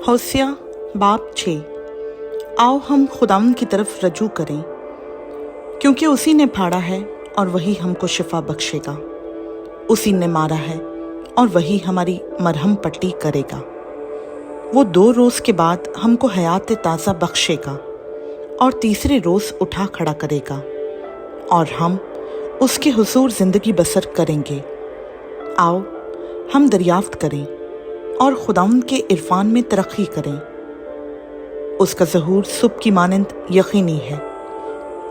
होसिया बाब 6। आओ हम खुदावन की तरफ रजू करें, क्योंकि उसी ने फाड़ा है और वही हमको शिफा बख्शेगा। उसी ने मारा है और वही हमारी मरहम पट्टी करेगा। वो 2 रोज़ के बाद हमको हयात ताज़ा बख्शेगा और तीसरे रोज़ उठा खड़ा करेगा, और हम उसके हुजूर ज़िंदगी बसर करेंगे। आओ हम दरियाफ्त करें और खुदावंद के इरफान में तरक्की करें। उसका ज़हूर सुबह की मानंद यकीनी है,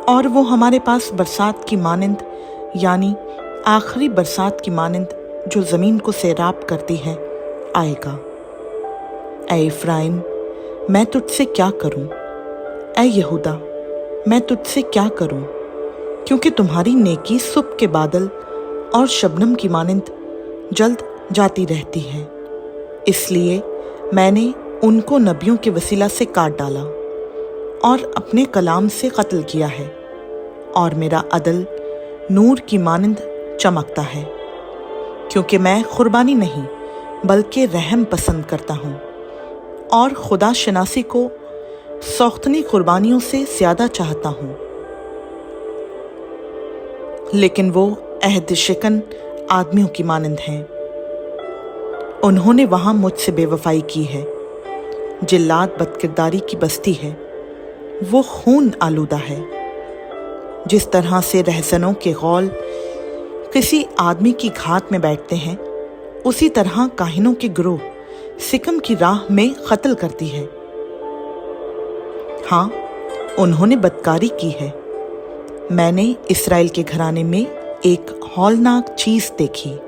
और वो हमारे पास बरसात की मानंद, यानी आखिरी बरसात की मानंद जो ज़मीन को सैराब करती है, आएगा। ऐ इफ्राइम, मैं तुझसे क्या करूं? ऐ यहूदा, मैं तुझसे क्या करूं? क्योंकि तुम्हारी नेकी सुबह के बादल और शबनम की मानंद जल्द जाती रहती है। इसलिए मैंने उनको नबियों के वसीला से काट डाला और अपने कलाम से कत्ल किया है, और मेरा अदल नूर की मानंद चमकता है। क्योंकि मैं कुर्बानी नहीं बल्कि रहम पसंद करता हूँ, और खुदा शनासी को सौख्तनी कुर्बानियों से ज़्यादा चाहता हूँ। लेकिन वो अहद शिकन आदमियों की मानंद हैं। उन्होंने वहाँ मुझसे बेवफाई की है। जिल्लात बदकिरदारी की बस्ती है, वो खून आलूदा है। जिस तरह से रहसनों के गौल किसी आदमी की घात में बैठते हैं, उसी तरह काहिनों के गिरोह सिकम की राह में कत्ल करती है। हाँ, उन्होंने बदकारी की है। मैंने इसराइल के घराने में एक हौलनाक चीज़ देखी।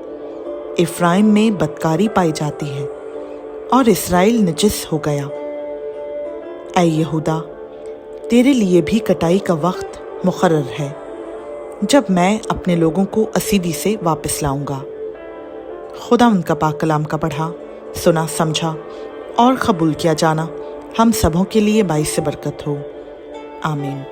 इफ्राइम में बदकारी पाई जाती है और इसराइल नजिस हो गया। ऐ यहूदा, तेरे लिए भी कटाई का वक्त मुकर्रर है, जब मैं अपने लोगों को असीदी से वापस लाऊंगा। खुदा उनका पाक कलाम का पढ़ा, सुना, समझा और कबूल किया जाना हम सबों के लिए बाइस बरकत हो। आमीन।